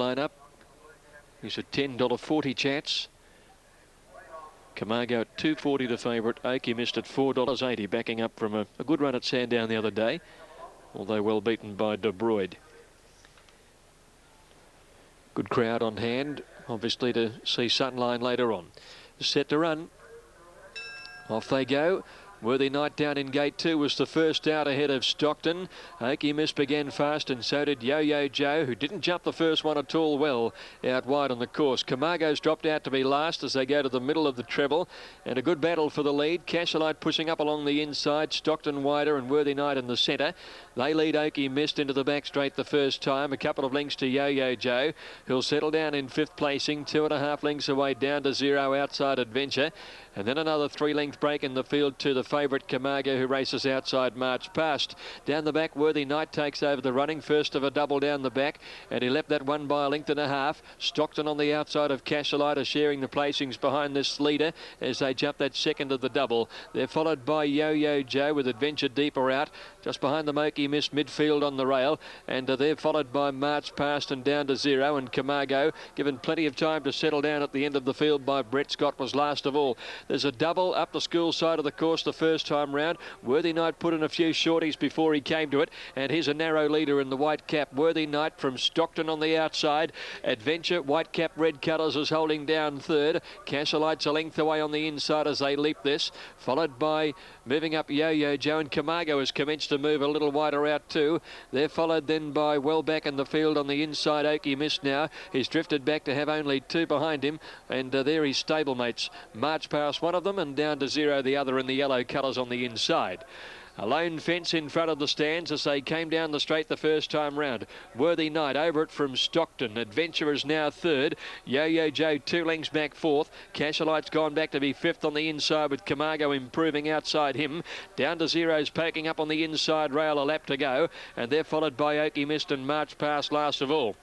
Lineup. He's a $10.40 chance. Camargo at $2.40 the favourite. Oakey missed at $4.80, backing up from a good run at Sandown the other day, although well beaten by De Broid. Good crowd on hand, obviously, to see Sunline later on. Set to run. Off they go. Worthy Knight down in gate 2 was the first out ahead of Stockton. Oakey Miss began fast, and so did Yo-Yo Joe, who didn't jump the first one at all well out wide on the course. Camargo's dropped out to be last as they go to the middle of the treble, and a good battle for the lead. Cassolite pushing up along the inside, Stockton wider and Worthy Knight in the centre. They lead Oakey Mist into the back straight the first time. A couple of lengths to Yo-Yo Joe, who'll settle down in 5th placing, 2.5 lengths away down to 0 outside Adventure. And then another 3-length break in the field to the favourite Camargo, who races outside March Past. Down the back, Worthy Knight takes over the running, first of a double down the back, and he leapt that one by 1.5 lengths. Stockton on the outside of Cassolite are sharing the placings behind this leader as they jump that second of the double. They're followed by Yo-Yo Joe with Adventure deeper out, just behind the Oakey Mist midfield on the rail, and they're followed by March Past and down to 0, and Camargo, given plenty of time to settle down at the end of the field by Brett Scott, was last of all. There's a double up the school side of the course the first time round. Worthy Knight put in a few shorties before he came to it, and here's a narrow leader in the white cap. Worthy Knight from Stockton on the outside. Adventure, white cap, red colours, is holding down third. Cassolite's a length away on the inside as they leap this, followed by moving up Yo-Yo Joe, and Camargo has commenced to move a little wider out too. They're followed then by well back in the field on the inside. Oakey Mist now. He's drifted back to have only 2 behind him, and there his stablemates. March Past one of them, and down to 0 the other in the yellow colours on the inside. A lone fence in front of the stands as they came down the straight the first time round. Worthy Knight over it from Stockton. Adventure is now third. Yo-Yo Joe 2 lengths back fourth. Cassolite's gone back to be 5th on the inside, with Camargo improving outside him. Down to 0's poking up on the inside rail, a lap to go, and they're followed by Oakey Mist and March Past last of all.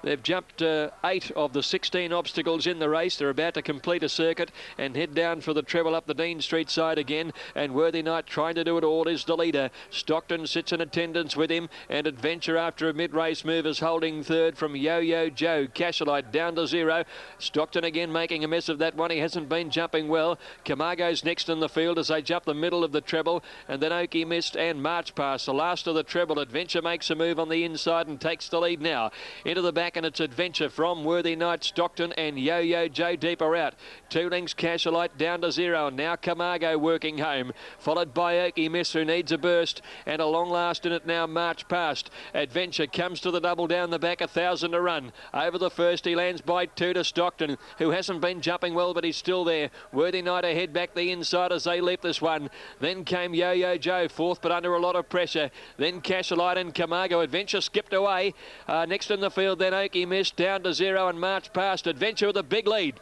They've jumped 8 of the 16 obstacles in the race. They're about to complete a circuit and head down for the treble up the Dean Street side again. And Worthy Knight, trying to do it all, is the leader. Stockton sits in attendance with him, and Adventure, after a mid-race move, is holding third from Yo-Yo Joe. Cassolite down to 0. Stockton again making a mess of that one. He hasn't been jumping well. Camargo's next in the field as they jump the middle of the treble, and then Oakey Mist and March Past, the last of the treble. Adventure makes a move on the inside and takes the lead now. Into the back, and it's Adventure from Worthy Knight, Stockton and Yo-Yo Joe deeper out. 2 lengths Cassolite down to 0. Now Camargo working home, followed by Oakey Mist, who needs a burst, and a long last in it now, March Past. Adventure comes to the double down the back, 1,000 to run. Over the first, he lands by 2 to Stockton, who hasn't been jumping well, but he's still there. Worthy Knight ahead back the inside as they leap this one. Then came Yo-Yo Joe, fourth, but under a lot of pressure. Then Cassolite and Camargo. Adventure skipped away. Next in the field, then Oakey Mist down to 0 and March Past. Adventure with a big lead.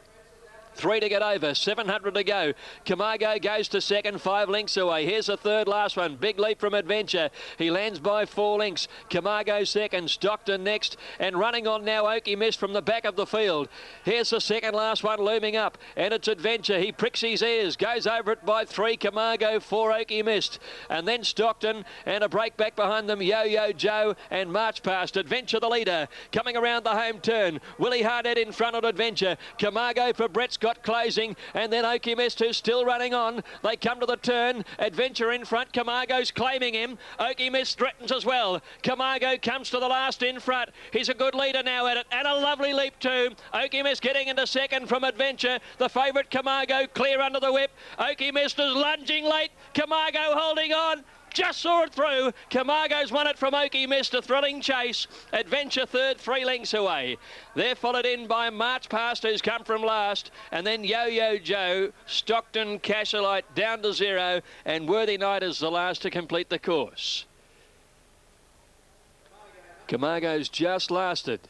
3 to get over, 700 to go. Camargo goes to second, 5 lengths away. Here's the third last one. Big leap from Adventure. He lands by 4 lengths. Camargo second, Stockton next, and running on now Oakey Mist from the back of the field. Here's the second last one looming up, and it's Adventure. He pricks his ears, goes over it by 3. Camargo, 4 Oakey Mist, and then Stockton, and a break back behind them, Yo-Yo Joe and March Past. Adventure the leader, coming around the home turn. Willie Hardhead in front of Adventure. Camargo for Brett Scott closing, and then Oakey Mist, who's still running on. They come to the turn. Adventure in front. Camargo's claiming him. Oakey Mist threatens as well. Camargo comes to the last in front. He's a good leader now at it, and a lovely leap too. Oakey Mist getting into second from Adventure. The favourite Camargo clear under the whip. Oakey Mist is lunging late. Camargo holding on. Just saw it through. Camargo's won it from Oakey Mist, a thrilling chase. Adventure third, 3 lengths away. They're followed in by March Past, who's come from last, and then Yo-Yo Joe, Stockton, Cassolite down to 0, and Worthy Knight is the last to complete the course. Camargo's just lasted.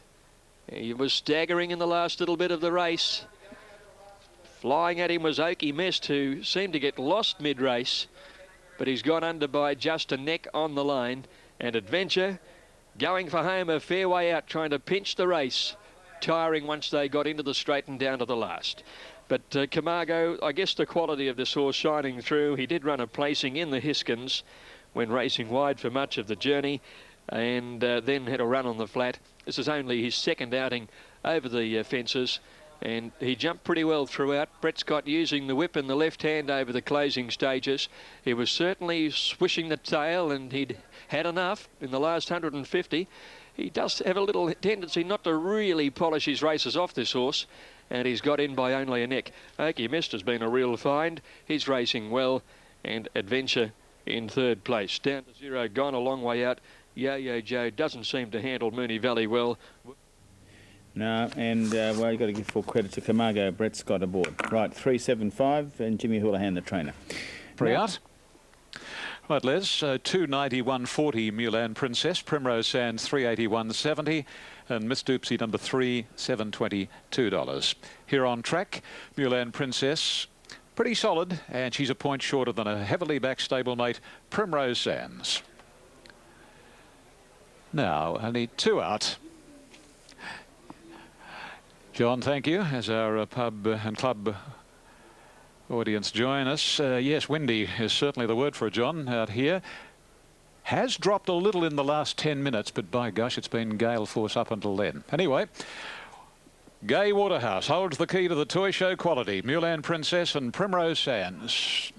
He was staggering in the last little bit of the race. Flying at him was Oakey Mist, who seemed to get lost mid-race, but he's gone under by just a neck on the line. And Adventure going for home a fair way out, trying to pinch the race, tiring once they got into the straight and down to the last. But Camargo, I guess the quality of this horse shining through. He did run a placing in the Hiskins when racing wide for much of the journey, and then had a run on the flat. This is only his second outing over the fences, and he jumped pretty well throughout. Brett Scott using the whip in the left hand over the closing stages. He was certainly swishing the tail, and he'd had enough in the last 150. He does have a little tendency not to really polish his races off, this horse, and he's got in by only a neck. Oakey Mist has been a real find. He's racing well, and Adventure in third place. Down to 0, gone a long way out. Yo-Yo Joe doesn't seem to handle Moonee Valley well. No, and well, you've got to give full credit to Camargo, Brett Scott aboard. Right, 375, and Jimmy Houlihan, the trainer. Free out. Right, Les, 291.40 Mulan Princess, Primrose Sands 381.70, and Miss Doopsy number 3, $722. Here on track, Mulan Princess, pretty solid, and she's a point shorter than a heavily backed stablemate, Primrose Sands. Now, only 2 out. John, thank you, as our pub and club audience join us. Yes, windy is certainly the word for it, John, out here. Has dropped a little in the last 10 minutes, but by gosh, it's been gale force up until then. Anyway, Gay Waterhouse holds the key to the toy show quality. Mulan Princess and Primrose Sands.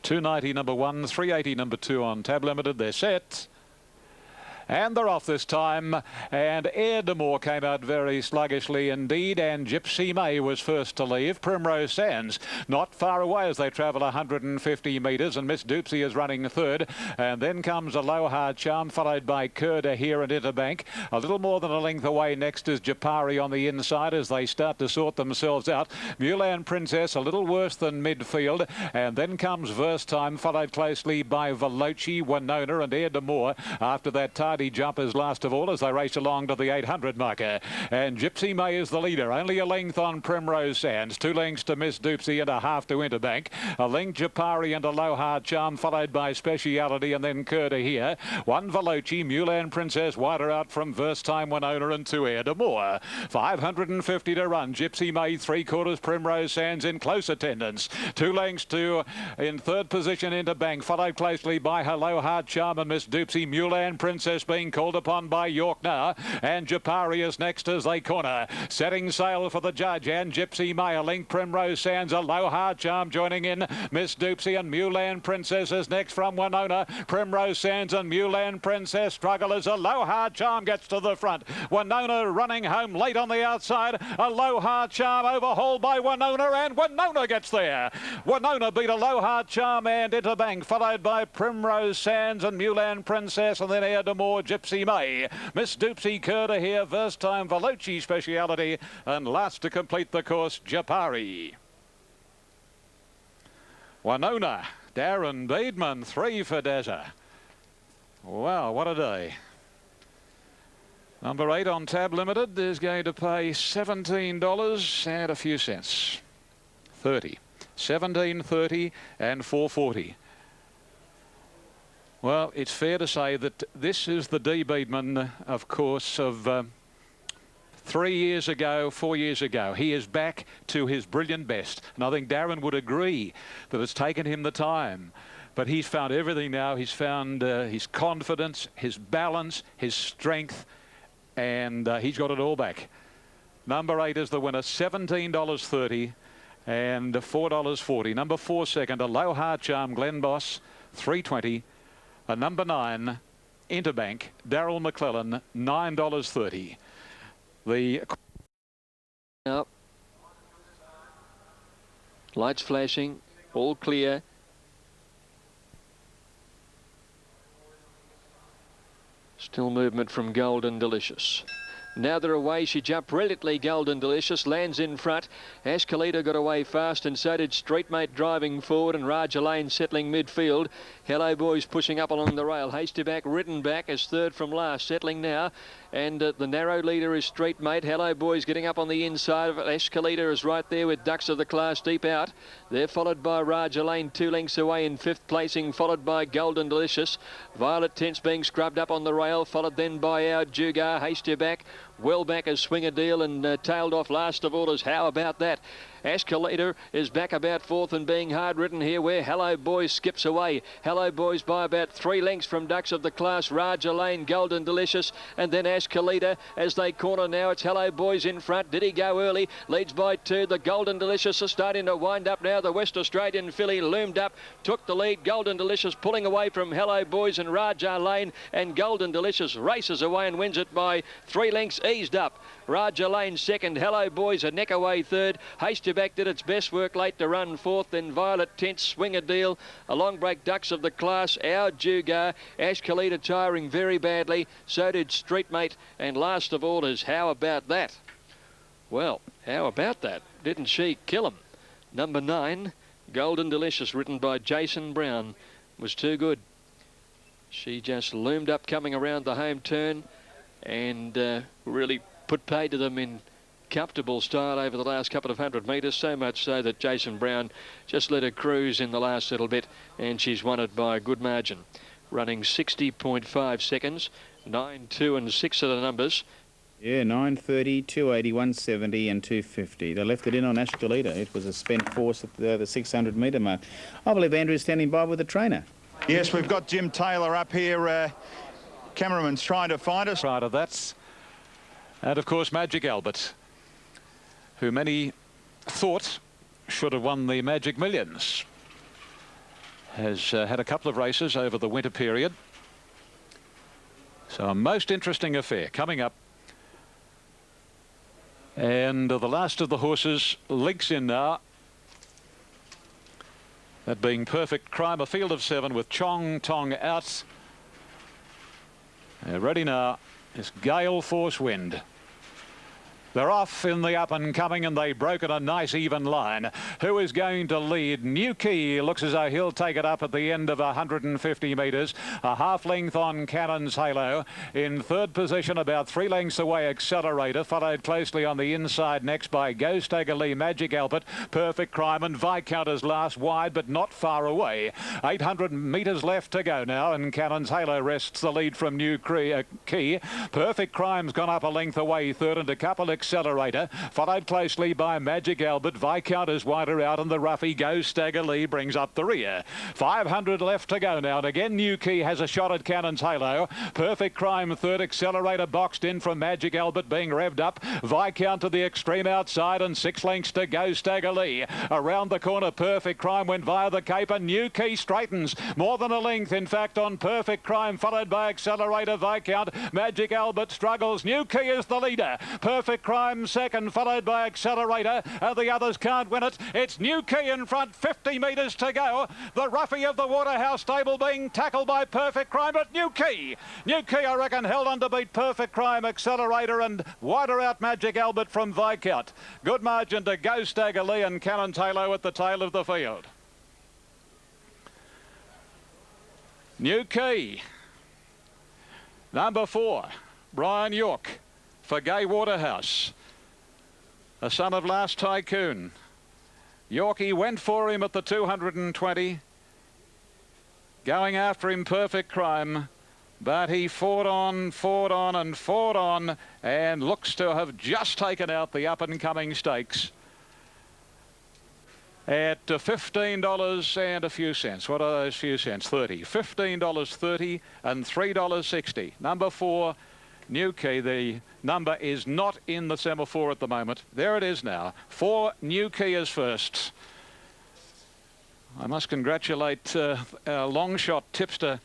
290 number 1, 380 number 2 on Tab Limited. They're set. And they're off this time, and Air d'Amour came out very sluggishly indeed, and Gypsy May was first to leave. Primrose Sands not far away as they travel 150 metres, and Miss Doopsy is running third, and then comes Aloha Charm, followed by Kurda here and Interbank. A little more than a length away next is Japari on the inside as they start to sort themselves out. Mulan Princess a little worse than midfield, and then comes Verse Time, followed closely by Veloci, Winona and Air d'Amour after that tardy jumpers last of all as they race along to the 800 marker. And Gypsy May is the leader, only a length on Primrose Sands, 2 lengths to Miss Doopsy and a half to Interbank. A length Japari and Aloha Charm, followed by Speciality and then Kurda here. 1 Veloci, Mulan Princess wider out from Verse Time, Winona and 2 Air d'Amour. 550 to run. Gypsy May 3/4, Primrose Sands in close attendance. 2 lengths to in third position Interbank, followed closely by Aloha Charm and Miss Doopsy. Mulan Princess being called upon by York now, and Japari is next as they corner. Setting sail for the judge, and Gypsy May, a link Primrose Sands, Aloha Charm joining in. Miss Doopsy and Mulan Princess is next from Winona. Primrose Sands and Mulan Princess struggle as Aloha Charm gets to the front. Winona running home late on the outside. Aloha Charm overhauled by Winona, and Winona gets there. Winona beat Aloha Charm and Interbank, followed by Primrose Sands and Mulan Princess, and then Air d'Amour, Gypsy May. Miss Doopsy, Kurda here, First Time Veloci Speciality, and last to complete the course, Japari. Winona, Darren Beedman, 3 for Dazza. Wow, what a day. Number 8 on Tab Limited is going to pay $17 and a few cents. 30. 17.30 and 4.40. Well, it's fair to say that this is the D. Beedman, of course, of 3 years ago, 4 years ago. He is back to his brilliant best. And I think Darren would agree that it's taken him the time. But he's found everything now. He's found his confidence, his balance, his strength, and he's got it all back. Number 8 is the winner, $17.30 and $4.40. Number 4 second, Aloha Charm, Glen Boss, $3.20. Number 9, Interbank, Daryl McClellan, $9.30. The Yep. Lights flashing, all clear. Still movement from Golden Delicious. Now they're away. She jumped brilliantly. Golden Delicious lands in front. Ash Kalita got away fast, and so did Streetmate driving forward, and Raja Lane settling midfield. Hello Boys pushing up along the rail. Hastyback ridden back as third from last, settling now. And the narrow leader is Streetmate. Hello Boys getting up on the inside of it. Ash Kalita is right there with Ducks of the Class deep out. They're followed by Raja Lane, 2 lengths away in 5th placing, followed by Golden Delicious. Violet Tense being scrubbed up on the rail, followed then by our Jugar. Hastyback well back as Swing a Deal and tailed off last of all as How About That. Ascalita is back about fourth and being hard ridden here where Hello Boys skips away. Hello Boys by about 3 lengths from Ducks of the Class, Raja Lane, Golden Delicious, and then Ascalita as they corner now. It's Hello Boys in front. Did he go early? Leads by 2. The Golden Delicious is starting to wind up now. The West Australian filly loomed up, took the lead. Golden Delicious pulling away from Hello Boys and Raja Lane, and Golden Delicious races away and wins it by 3 lengths, eased up. Raja Lane second, Hello Boys a neck away third. Hasteback did its best work late to run fourth, then Violet Tense, Swing a Deal, a long break Ducks of the Class, Our Jugar, Ascalita tiring very badly, so did Streetmate, and last of all is How About That. Well, how about that? Didn't she kill him? Number 9, Golden Delicious, written by Jason Brown, was too good. She just loomed up coming around the home turn and really put pay to them in comfortable style over the last couple of 100 metres, so much so that Jason Brown just let her cruise in the last little bit, and she's won it by a good margin, running 60.5 seconds. 9, 2 and 6 are the numbers. Yeah, 9:30, 280, 170 and 250. They left it in on Ascalita. It was a spent force at the 600 metre mark. I believe Andrew's standing by with the trainer. Yes, we've got Jim Taylor up here. Cameraman's trying to find us. Right of that. And of course Magic Albert, who many thought should have won the Magic Millions, has had a couple of races over the winter period. So a most interesting affair coming up. And the last of the horses links in now. That being Perfect Crime, a field of 7 with Chong Tong out. Ready now is Gale Force Wind. They're off in the up and coming, and they've broken a nice even line. Who is going to lead? New Key looks as though he'll take it up at the end of 150 metres. A half length on Cannon's Halo. In third position, about 3 lengths away, Accelerator, followed closely on the inside next by Go Stagger Lee, Magic Albert, Perfect Crime, and Viscounters last wide but not far away. 800 metres left to go now, and Cannon's Halo rests the lead from New Key. Perfect Crime's gone up a length away third, and a couple Accelerator, followed closely by Magic Albert. Viscounters wider out, and the roughie Go Stagger Lee brings up the rear. 500 left to go now, and again New Key has a shot at Cannon's Halo. Perfect Crime third, Accelerator boxed in from Magic Albert being revved up. Viscount to the extreme outside, and 6 lengths to Go Stagger Lee. Around the corner, Perfect Crime went via the caper. New Key straightens more than a length, in fact, on Perfect Crime, followed by Accelerator, Viscount. Magic Albert struggles. New Key is the leader. Perfect Crime second, followed by Accelerator. The others can't win it. It's New Key in front, 50 metres to go. The roughie of the Waterhouse stable being tackled by Perfect Crime, but New Key, I reckon, held on to beat Perfect Crime, Accelerator, and wider out Magic Albert from Viscount. Good margin to Go Stagger Lee and Cannon's Halo at the tail of the field. New Key. Number 4, Brian York for Gay Waterhouse, a son of Last Tycoon. Yorkie went for him at the 220, going after him Perfect Crime, but he fought on, and looks to have just taken out the up-and-coming stakes at $15 and a few cents. What are those few cents? 30. $15.30 and $3.60. Number 4, New Key. The number is not in the semaphore at the moment. There it is now. 4 New Key is first. I must congratulate our long shot tipster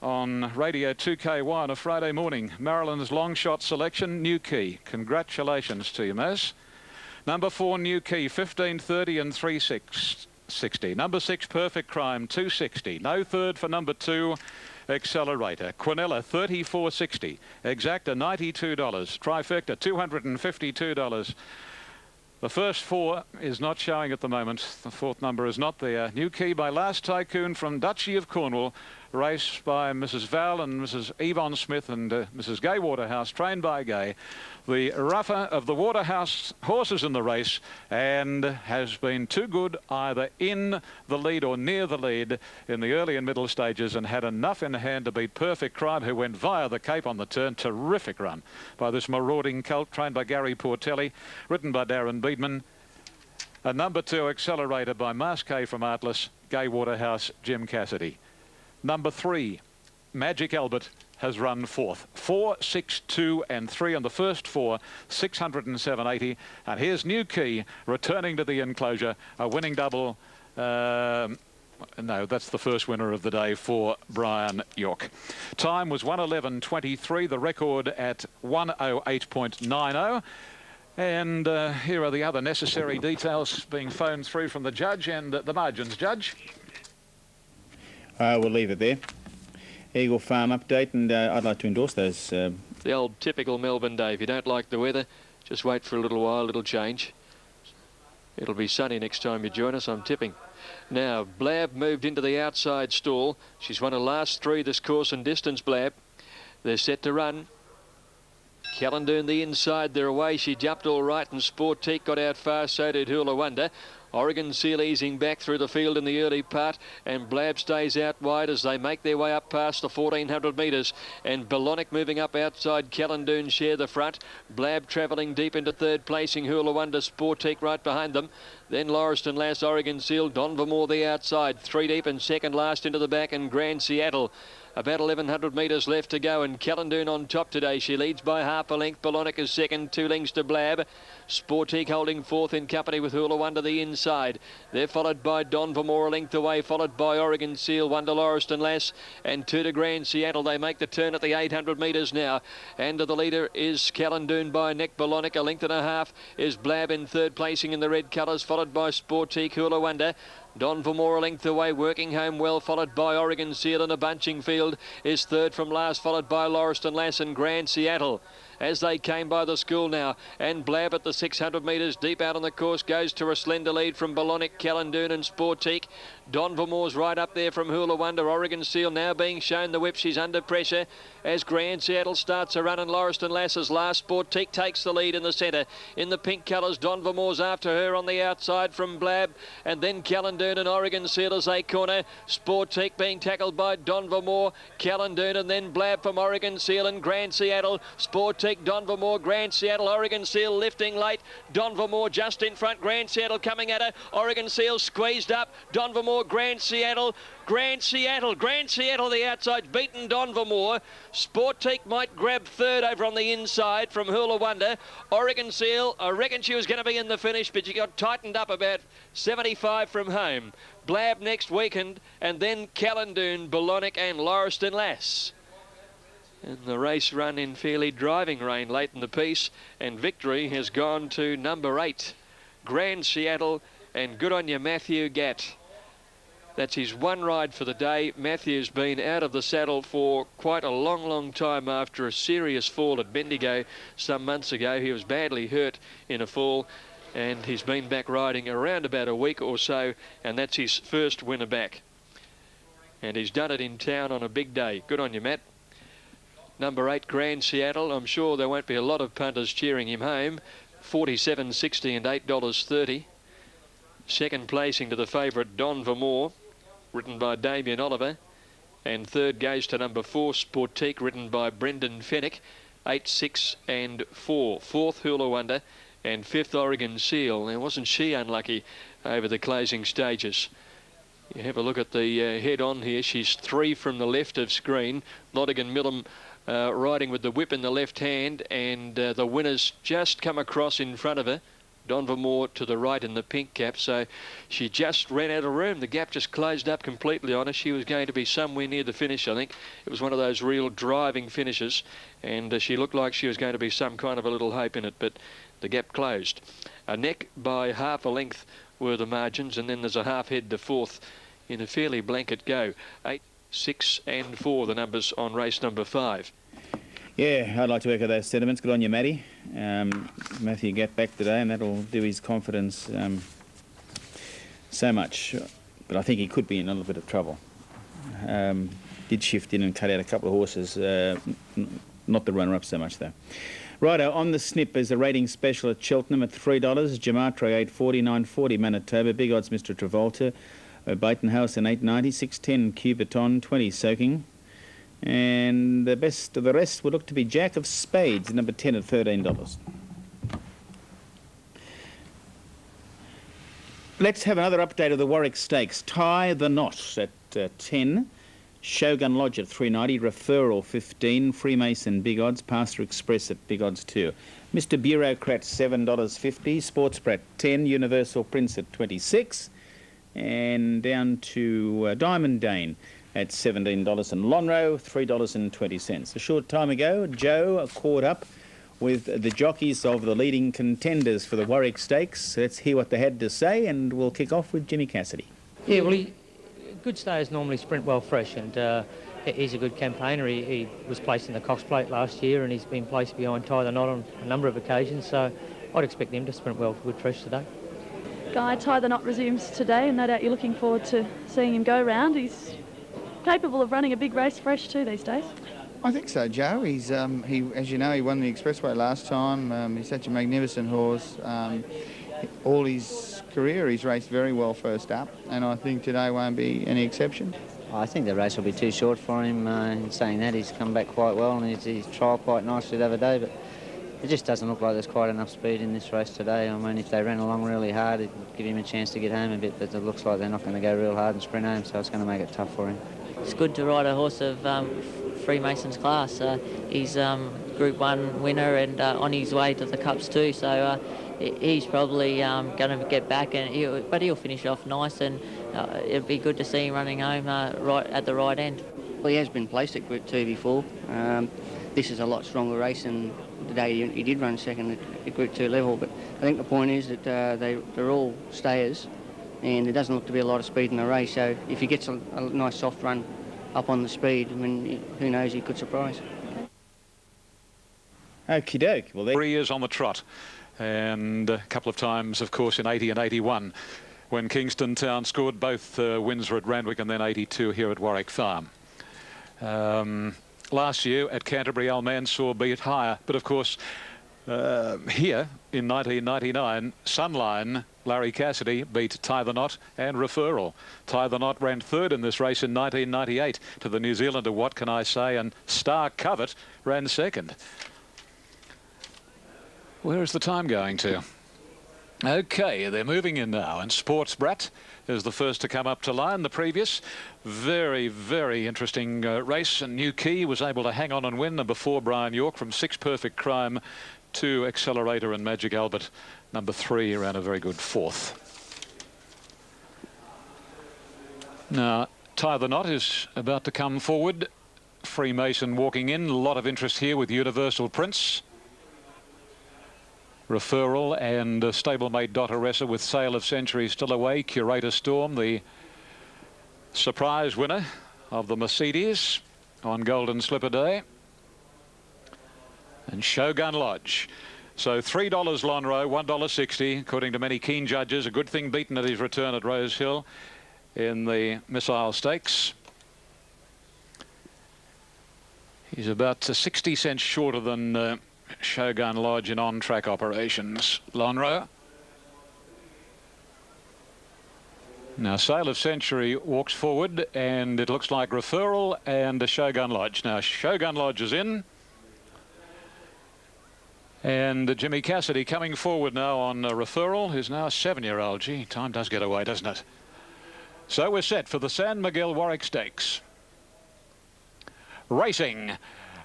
on Radio 2KY on a Friday morning. Maryland's long shot selection, New Key. Congratulations to you, Maz. Number 4, New Key, 15.30 and 3.60. Number 6, Perfect Crime, 2.60. No third for number 2. Accelerator. Quinella, $34.60. Exacta, $92. Trifecta, $252. The first 4 is not showing at the moment. The 4th number is not there. New Key by Last Tycoon from Duchy of Cornwall. race by Mrs. Val and Mrs. Yvonne Smith and Mrs. Gay Waterhouse, trained by Gay. The rougher of the Waterhouse horses in the race, and has been too good either in the lead or near the lead in the early and middle stages, and had enough in hand to beat Perfect Crime, who went via the Cape on the turn. Terrific run by this marauding colt, trained by Gary Portelli, written by Darren Beedman. A number 2 Accelerator by Masqué from Artless, Gay Waterhouse, Jim Cassidy. Number 3, Magic Albert, has run 4th. 4, 6, 2 and 3 on the first 4, 607.80. And here's New Key returning to the enclosure, a winning double. No, that's the first winner of the day for Brian York. Time was 1:11.23, the record at 1:08.90. And here are the other necessary details being phoned through from the judge and the margins. Judge? We'll leave it there. Eagle Farm update, and I'd like to endorse those. The old typical Melbourne day. If you don't like the weather, just wait for a little while, it'll change. It'll be sunny next time you join us, I'm tipping. Now, Blab moved into the outside stall. She's won her last 3 this course and distance, Blab. They're set to run. Callandoon the inside, they're away. She jumped all right, and Sportique got out fast, so did Hula Wonder. Oregon Seal easing back through the field in the early part, and Blab stays out wide as they make their way up past the 1400 metres, and Balonic moving up outside. Callandoon share the front. Blab travelling deep into third placing. Hula Wonder, Sportique right behind them. Then Lauriston Lass, Oregon Seal, Don Vermore the outside, 3 deep and second last into the back, and Grand Seattle. About 1,100 metres left to go, and Callandoon on top today. She leads by half a length. Balonic is second, 2 lengths to Blab. Sportique holding 4th in company with Hula Wonder the inside. They're followed by Don Vermore a length away, followed by Oregon Seal, 1 to Lauriston Lass, and 2 to Grand Seattle. They make the turn at the 800 metres now, and the leader is Callandoon by neck. Balonic, a length and a half, is Blab in third placing in the red colours, followed by Sportique, Hula Wonder. Don Vermore a length away, working home well, followed by Oregon Seal, in a bunching field is third from last, followed by Lauriston Lass and Grand Seattle as they came by the school now. And Blab at the 600 metres deep out on the course goes to a slender lead from Balonic, Callandoon and Sportique. Don Vermore's right up there from Hula Wonder. Oregon Seal now being shown the whip. She's under pressure as Grand Seattle starts a run, and Lauriston Lass's last. Sportique takes the lead in the centre. In the pink colours, Don Vermore's after her on the outside from Blab, and then Callandoon and Oregon Seal as they corner. Sportique being tackled by Don Vermore, Callandoon, and then Blab from Oregon Seal and Grand Seattle. Sportique, Don Vermore, Grand Seattle, Oregon Seal lifting late. Don Vermore just in front, Grand Seattle coming at her. Oregon Seal squeezed up. Don Vermore, Grand Seattle, Grand Seattle the outside, beaten Don Vermore. Sportique might grab third over on the inside from Hula Wonder. Oregon Seal, I reckon she was going to be in the finish, but she got tightened up about 75 from home. Blab next weekend, and then Callandoon, Balonic and Lauriston Lass. And the race run in fairly driving rain late in the piece, and victory has gone to number 8, Grand Seattle, and good on you, Matthew Gatt. That's his one ride for the day. Matthew's been out of the saddle for quite a long time after a serious fall at Bendigo some months ago. He was badly hurt in a fall, and he's been back riding around about a week or so, and that's his first winner back. And he's done it in town on a big day. Good on you, Matt. Number 8, Grand Seattle. I'm sure there won't be a lot of punters cheering him home. $47.60 and $8.30. Second placing to the favourite Don Vermore, written by Damien Oliver, and third goes to number 4, Sportique, written by Brendan Fennick, 8, 6 and 4. Fourth, Hula Wonder, and fifth, Oregon Seal. Now, wasn't she unlucky over the closing stages? You have a look at the head on here. She's 3 from the left of screen. Nottingham Millam riding with the whip in the left hand, and the winners just come across in front of her. Don Vermore to the right in the pink cap, so she just ran out of room. The gap just closed up completely on her. She was going to be somewhere near the finish, I think. It was one of those real driving finishes, and she looked like she was going to be some kind of a little hope in it, but the gap closed. A neck by half a length were the margins, and then there's a half head to fourth in a fairly blanket go. 8, 6 and 4 the numbers on race number 5. Yeah, I'd like to echo those sentiments. Good on you, Matty. Matthew Gatt back today, and that'll do his confidence so much. But I think he could be in a little bit of trouble. did shift in and cut out a couple of horses, not the runner-up so much though. Righto, on the snip is a rating special at Cheltenham at $3. Jamatre 8.40, 9.40 Manitoba. Big odds Mr. Travolta. Bayton House in 8.90, 6.10 Cubiton, 20 Soaking. And the best of the rest would look to be Jack of Spades, number 10 at $13. Let's have another update of the Warwick Stakes. Tie the Knot at 10. Shogun Lodge at 3.90, Referral 15, Freemason big odds, Pastor Express at big odds 2. Mr. Bureaucrat $7.50, Sports Brat 10, Universal Prince at 26, and down to Diamond Dane at $17 and Lonhro $3.20. A short time ago, Joe caught up with the jockeys of the leading contenders for the Warwick Stakes. Let's hear what they had to say, and we'll kick off with Jimmy Cassidy. Yeah, well, good stayers normally sprint well fresh, and he's a good campaigner. He was placed in the Cox Plate last year, and he's been placed behind Tie the Knot on a number of occasions, so I'd expect him to sprint well for good fresh today. Guy, Tie the Knot resumes today, and no doubt you're looking forward to seeing him go round. He's capable of running a big race fresh too these days. I think so, Joe. He's as you know, he won the Expressway last time. He's such a magnificent horse. All his career, he's raced very well first up, and I think today won't be any exception. I think the race will be too short for him. In saying that, he's come back quite well, and he's trialled quite nicely the other day, but it just doesn't look like there's quite enough speed in this race today. I mean, if they ran along really hard, it'd give him a chance to get home a bit, but it looks like they're not going to go real hard and sprint home, so it's going to make it tough for him. It's good to ride a horse of Freemason's class. He's Group 1 winner and on his way to the Cups too, so he's probably going to get back, but he'll finish off nice, and it'll be good to see him running home right at the right end. Well, he has been placed at Group 2 before. This is a lot stronger race, and today he did run second at Group 2 level, but I think the point is that they're all stayers, and there doesn't look to be a lot of speed in the race, so if he gets a nice soft run up on the speed, I mean, who knows, he could surprise. Okie doke. Well, 3 years on the trot, and a couple of times, of course, in 80 and 81, when Kingston Town scored both wins were at Randwick and then 82 here at Warwick Farm. Last year at Canterbury, Al Mansour beat higher, but of course here in 1999, Sunline, Larry Cassidy beat Tie the Knot and Referral. Tie the Knot ran third in this race in 1998 to the New Zealander What Can I Say, and Star Covert ran second. Where is the time going to? Okay, they're moving in now, and Sports Brat is the first to come up to line. The previous very, very interesting race, and New Key was able to hang on and win. Number 4, Brian York, from 6 Perfect Crime to Accelerator and Magic Albert. Number 3 ran a very good 4th. Now, Tie the Knot is about to come forward. Freemason walking in. A lot of interest here with Universal Prince, Referral, and stablemate Dotteressa with Sale of Century still away. Curator Storm, the surprise winner of the Mercedes on Golden Slipper Day, and Shogun Lodge. So $3 Lonhro, $1.60, according to many keen judges. A good thing beaten at his return at Rose Hill in the Missile Stakes. He's about 60 cents shorter than Shogun Lodge in on-track operations. Lonhro. Now Sale of Century walks forward, and it looks like Referral and Shogun Lodge. Now Shogun Lodge is in, and Jimmy Cassidy coming forward now on Referral, who's now a 7-year-old. Gee, time does get away, doesn't it? So we're set for the San Miguel Warwick Stakes. Racing.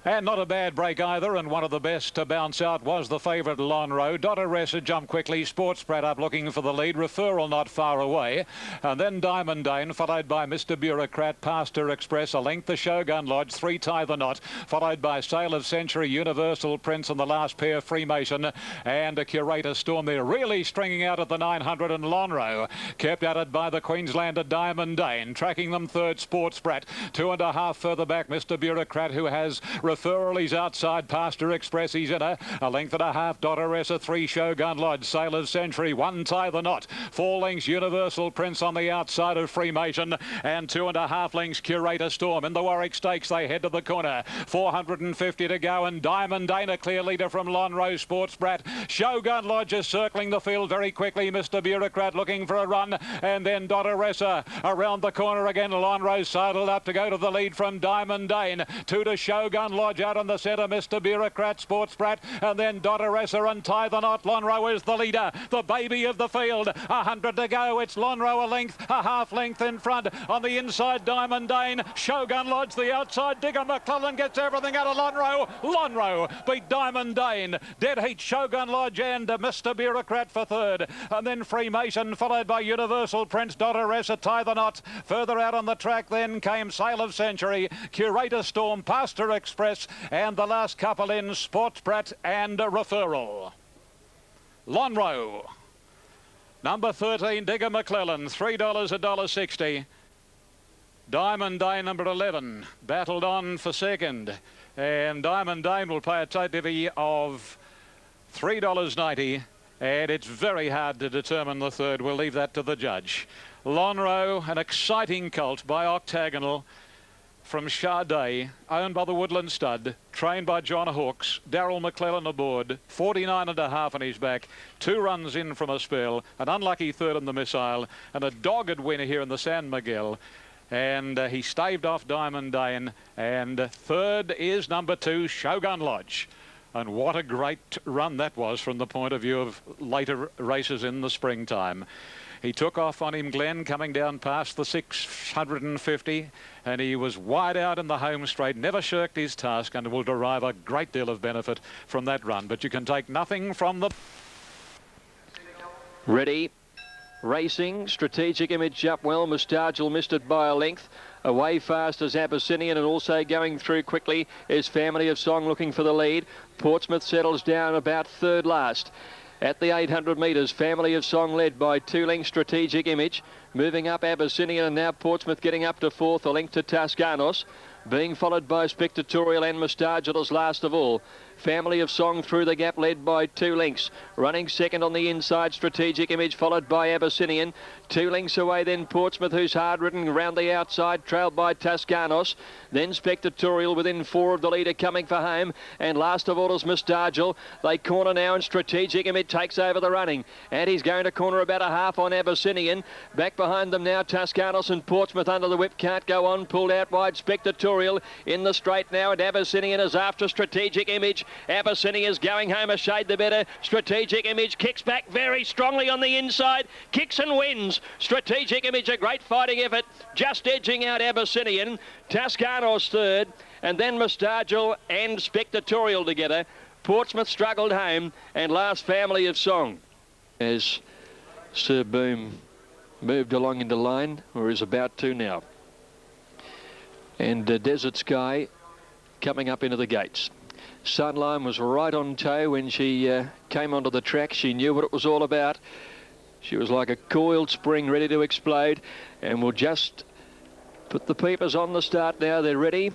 And not a bad break either, and one of the best to bounce out was the favourite Lonhro. Dotteressa jumped quickly, Sports Brat up looking for the lead, Referral not far away, and then Diamond Dane, followed by Mr. Bureaucrat, Pastor Express, a length the Shogun Lodge, 3 Tie the Knot, followed by Sale of Century, Universal Prince, and the last pair Freemason, and a Curator Storm there, really stringing out at the 900, and Lonhro kept at it by the Queenslander Diamond Dane, tracking them third Sports Brat, 2.5 further back Mr. Bureaucrat, who has Referral, he's outside. Pastor Express, he's in a length and a half. Dotteressa, 3 Shogun Lodge. Sailor's Century, 1 Tie the Knot. 4 lengths Universal Prince on the outside of Freemason, and 2.5 lengths Curator Storm. In the Warwick Stakes, they head to the corner. 450 to go, and Diamond Dane, a clear leader from Lonro Sports Brat. Shogun Lodge is circling the field very quickly. Mr. Bureaucrat looking for a run, and then Dotteressa around the corner again. Lonro saddled up to go to the lead from Diamond Dane. 2 to Shogun Lodge out on the centre. Mr. Bureaucrat, Sports Brat, and then Dotteressa and Tie the Knot. Lonro is the leader, the baby of the field. 100 to go. It's Lonro a length, a half length in front. On the inside, Diamond Dane. Shogun Lodge the outside. Digger McClellan gets everything out of Lonro. Lonro beat Diamond Dane. Dead heat Shogun Lodge and Mr. Bureaucrat for third. And then Freemason followed by Universal Prince. Dotteressa, Tie the Knot. Further out on the track then came Sail of Century, Curator Storm, Pastor Express, and the last couple in Sports Brat and Referral. Lonro. Number 13, Digger McClellan, $3, $1.60. Diamond Dane, number 11, battled on for second. And Diamond Dane will pay a tote divvy of $3.90. And it's very hard to determine the third. We'll leave that to the judge. Lonro, an exciting colt by Octagonal from Sade, owned by the Woodland Stud, trained by John Hawkes. Darryl McClellan aboard, 49.5 on his back, 2 runs in from a spell, an unlucky third in the Missile, and a dogged winner here in the San Miguel. And he staved off Diamond Dane, and third is number 2, Shogun Lodge. And what a great run that was from the point of view of later races in the springtime. He took off on him, Glenn, coming down past the 650, and he was wide out in the home straight, never shirked his task, and will derive a great deal of benefit from that run. But you can take nothing from the... Ready, racing, Strategic Image up well. Mustargil missed it by a length. Away fast as Abyssinian, and also going through quickly is Family of Song looking for the lead. Portsmouth settles down about third last. At the 800 metres, Family of Song led by 2 lengths Strategic Image. Moving up Abyssinian, and now Portsmouth getting up to fourth, a length to Tascanos. Being followed by Spectatorial and Mustargil as last of all. Family of Song through the gap, led by 2 lengths. Running second on the inside, Strategic Image, followed by Abyssinian. 2 lengths away then Portsmouth, who's hard ridden around the outside, trailed by Tascanos. Then Spectatorial within 4 of the leader, coming for home. And last of all is Mustargil. They corner now, and Strategic Image takes over the running. And he's going to corner about a half on Abyssinian. Back behind them now, Tascanos and Portsmouth under the whip. Can't go on, pulled out wide. Spectatorial in the straight now, and Abyssinian is after Strategic Image. Abyssinian is going home a shade the better. Strategic Image kicks back very strongly on the inside, kicks and wins. Strategic Image, a great fighting effort, just edging out Abyssinian. Tascanos third, and then Mustargil and Spectatorial together. Portsmouth struggled home, and last Family of Song. As Sir Boom moved along into line, or is about to now. And Desert Sky coming up into the gates. Sunline was right on toe when she came onto the track. She knew what it was all about. She was like a coiled spring ready to explode. And we'll just put the peepers on the start now. They're ready.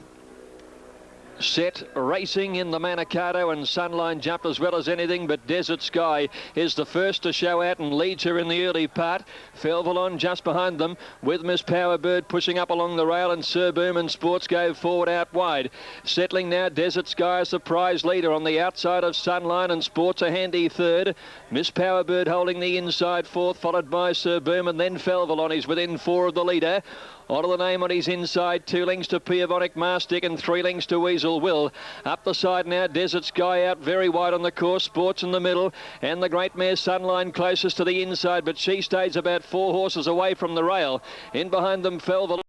Set, racing in the Manicato, and Sunline jumped as well as anything, but Desert Sky is the first to show out and leads her in the early part. Felvalon just behind them, with Miss Powerbird pushing up along the rail, and Sir Boom and Sports go forward out wide. Settling now, Desert Sky is the prize leader on the outside of Sunline, and Sports a handy third. Miss Powerbird holding the inside fourth, followed by Sir Boom, and then Felvalon is within 4 of the leader. Onto the name on his inside, 2 lengths to Piavonic Mastic and 3 lengths to Weasel Will. Up the side now, Desert Sky out very wide on the course, Sports in the middle, and the great mare Sunline closest to the inside, but she stays about 4 horses away from the rail. In behind them, Felvalon.